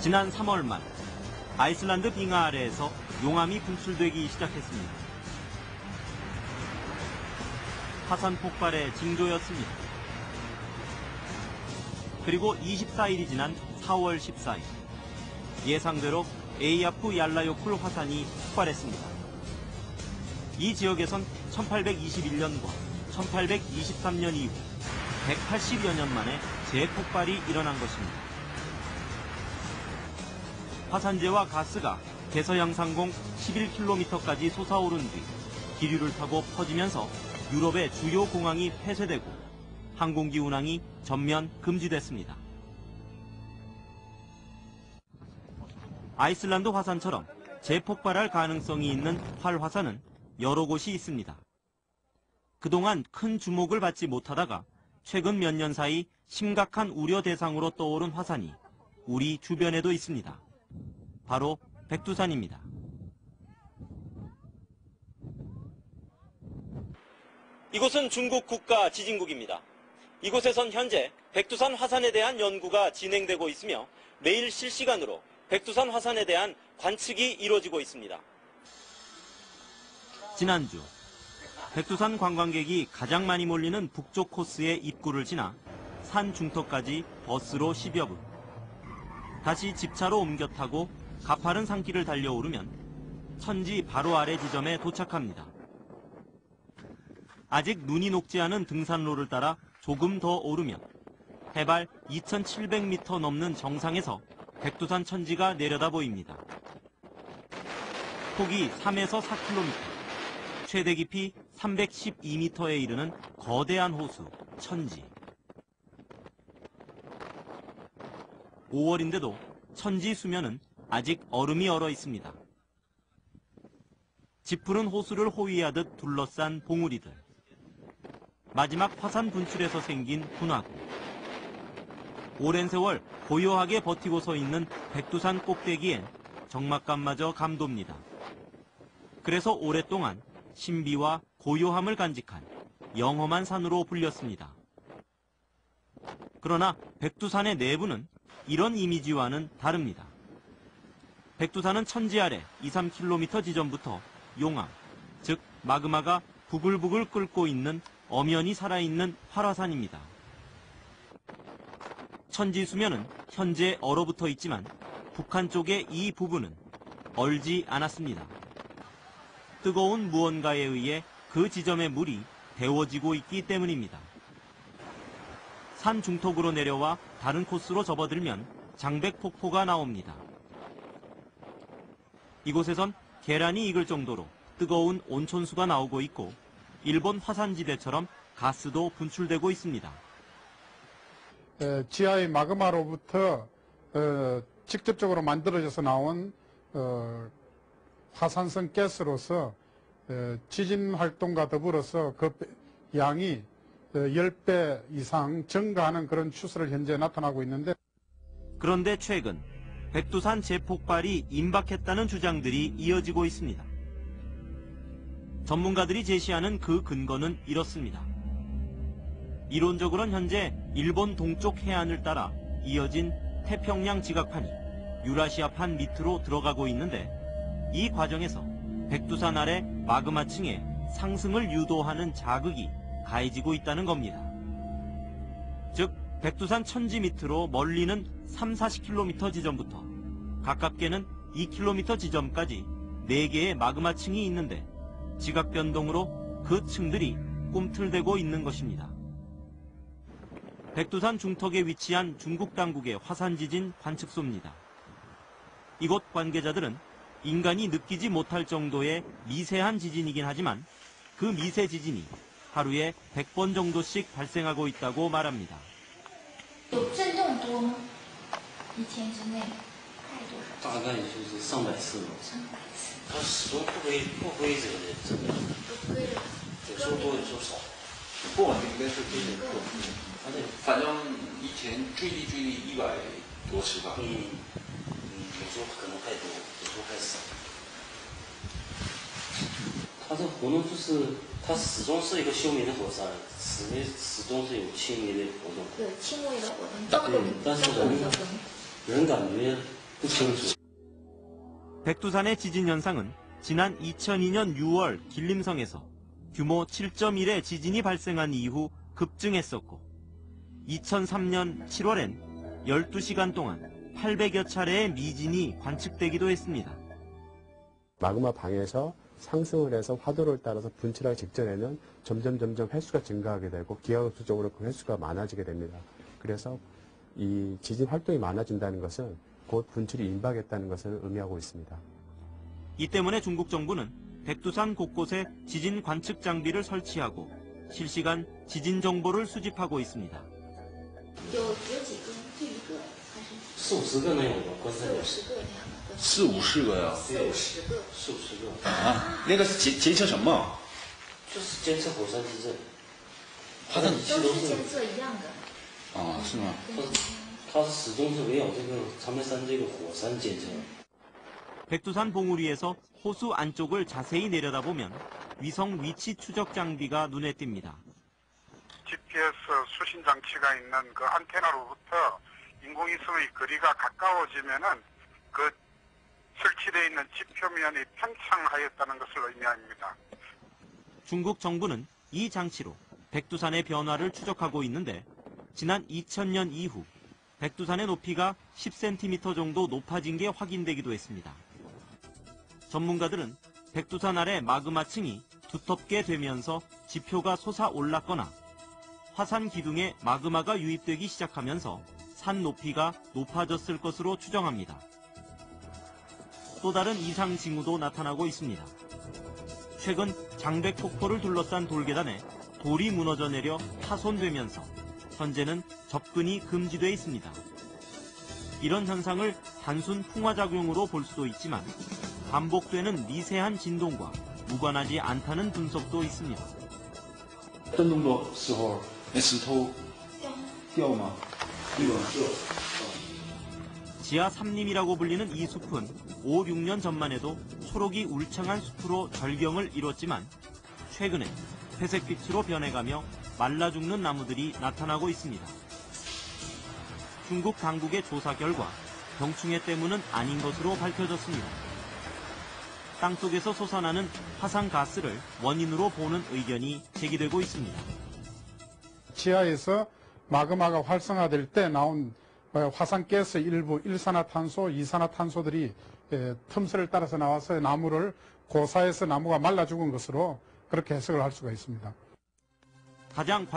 지난 3월 말 아이슬란드 빙하 아래에서 용암이 분출되기 시작했습니다. 화산 폭발의 징조였습니다. 그리고 24일이 지난 4월 14일 예상대로 에이아프 얄라요쿨 화산이 폭발했습니다. 이 지역에선 1821년과 1823년 이후 180여 년 만에 재폭발이 일어난 것입니다. 화산재와 가스가 대서양상공 11km까지 솟아오른 뒤 기류를 타고 퍼지면서 유럽의 주요 공항이 폐쇄되고 항공기 운항이 전면 금지됐습니다. 아이슬란드 화산처럼 재폭발할 가능성이 있는 활화산은 여러 곳이 있습니다. 그동안 큰 주목을 받지 못하다가 최근 몇 년 사이 심각한 우려 대상으로 떠오른 화산이 우리 주변에도 있습니다. 바로 백두산입니다. 이곳은 중국 국가지진국입니다. 이곳에선 현재 백두산 화산에 대한 연구가 진행되고 있으며 매일 실시간으로 백두산 화산에 대한 관측이 이루어지고 있습니다. 지난주 백두산 관광객이 가장 많이 몰리는 북쪽 코스의 입구를 지나 산 중턱까지 버스로 10여 분, 다시 집차로 옮겨 타고 가파른 산길을 달려오르면 천지 바로 아래 지점에 도착합니다. 아직 눈이 녹지 않은 등산로를 따라 조금 더 오르면 해발 2,700m 넘는 정상에서 백두산 천지가 내려다 보입니다. 폭이 3에서 4km, 최대 깊이 312m에 이르는 거대한 호수, 천지. 5월인데도 천지 수면은 아직 얼음이 얼어 있습니다. 짙푸른 호수를 호위하듯 둘러싼 봉우리들. 마지막 화산 분출에서 생긴 분화구. 오랜 세월 고요하게 버티고 서 있는 백두산 꼭대기엔 적막감마저 감돕니다. 그래서 오랫동안 신비와 고요함을 간직한 영험한 산으로 불렸습니다. 그러나 백두산의 내부는 이런 이미지와는 다릅니다. 백두산은 천지 아래 2, 3km 지점부터 용암, 즉 마그마가 부글부글 끓고 있는 엄연히 살아있는 활화산입니다. 천지 수면은 현재 얼어붙어 있지만 북한 쪽의 이 부분은 얼지 않았습니다. 뜨거운 무언가에 의해 그 지점의 물이 데워지고 있기 때문입니다. 산 중턱으로 내려와 다른 코스로 접어들면 장백폭포가 나옵니다. 이곳에선 계란이 익을 정도로 뜨거운 온천수가 나오고 있고 일본 화산지대처럼 가스도 분출되고 있습니다. 지하의 마그마로부터 직접적으로 만들어져서 나온 화산성 가스로서 지진 활동과 더불어서 그 양이 10배 이상 증가하는 그런 추세를 현재 나타나고 있는데, 그런데 최근 백두산 재폭발이 임박했다는 주장들이 이어지고 있습니다. 전문가들이 제시하는 그 근거는 이렇습니다. 이론적으로는 현재 일본 동쪽 해안을 따라 이어진 태평양 지각판이 유라시아판 밑으로 들어가고 있는데 이 과정에서 백두산 아래 마그마층의 상승을 유도하는 자극이 가해지고 있다는 겁니다. 즉 백두산 천지 밑으로 멀리는 3, 40km 지점부터 가깝게는 2km 지점까지 4개의 마그마층이 있는데 지각 변동으로 그 층들이 꿈틀대고 있는 것입니다. 백두산 중턱에 위치한 중국 당국의 화산지진 관측소입니다. 이곳 관계자들은 인간이 느끼지 못할 정도의 미세한 지진이긴 하지만 그 미세 지진이 하루에 100번 정도씩 발생하고 있다고 말합니다. 有震动多吗？一天之内太多少？大概就是上百次吧。上百次。它始终不规则的震动，不规则。有时候多，有时候少。不稳定，但是非常多。它这反正一天最低100多次吧。有时候可能太多，有时候太少。它这活动就是它始终是一个休眠的火山，始终是有轻微的活动。对，轻微的活动，到了但是人感觉不清楚。 백두산의 지진 현상은 지난 2002년 6월 길림성에서 규모 7.1의 지진이 발생한 이후 급증했었고 2003년 7월엔 12시간 동안 800여 차례의 미진이 관측되기도 했습니다. 마그마 방에서 상승을 해서 화도를 따라서 분출하기 직전에는 점점 횟수가 증가하게 되고 기하급수적으로 그 횟수가 많아지게 됩니다. 그래서 이 지진 활동이 많아진다는 것은 곧 분출이 임박했다는 것을 의미하고 있습니다. 이 때문에 중국 정부는 백두산 곳곳에 지진 관측 장비를 설치하고 실시간 지진 정보를 수집하고 있습니다. 有几个？就一个还是4、50个能有吧？观测点。 50个这样的？ 4、50个呀。 40个。 4、50个。啊，那个是监测什么？就是监测火山地震。它的都是监测一样的。啊，是吗？它是始终是围绕这个长白山这个火山监测。 백두산 봉우리에서 호수 안쪽을 자세히 내려다보면 위성 위치 추적 장비가 눈에 띕니다. GPS 수신 장치가 있는 그 안테나로부터 인공위성의 거리가 가까워지면은 그 설치되어 있는 지표면이 팽창하였다는 것을 의미합니다. 중국 정부는 이 장치로 백두산의 변화를 추적하고 있는데 지난 2000년 이후 백두산의 높이가 10cm 정도 높아진 게 확인되기도 했습니다. 전문가들은 백두산 아래 마그마층이 두텁게 되면서 지표가 솟아올랐거나 화산 기둥에 마그마가 유입되기 시작하면서 산 높이가 높아졌을 것으로 추정합니다. 또 다른 이상 징후도 나타나고 있습니다. 최근 장백 폭포를 둘러싼 돌계단에 돌이 무너져 내려 파손되면서 현재는 접근이 금지돼 있습니다. 이런 현상을 단순 풍화작용으로 볼 수도 있지만 반복되는 미세한 진동과 무관하지 않다는 분석도 있습니다. 震动的时候，那石头掉吗？掉。 지하 삼림이라고 불리는 이 숲은 5, 6년 전만 해도 초록이 울창한 숲으로 절경을 이뤘지만 최근에 회색빛으로 변해가며 말라 죽는 나무들이 나타나고 있습니다. 중국 당국의 조사 결과 병충해 때문은 아닌 것으로 밝혀졌습니다. 땅속에서 솟아나는 화산가스를 원인으로 보는 의견이 제기되고 있습니다. 지하에서 마그마가 활성화될 때 나온 화산가스 일부 일산화탄소, 이산화탄소들이 틈새를 따라서 나와서 나무를 고사해서 나무가 말라 죽은 것으로 그렇게 해석을 할 수가 있습니다. 가장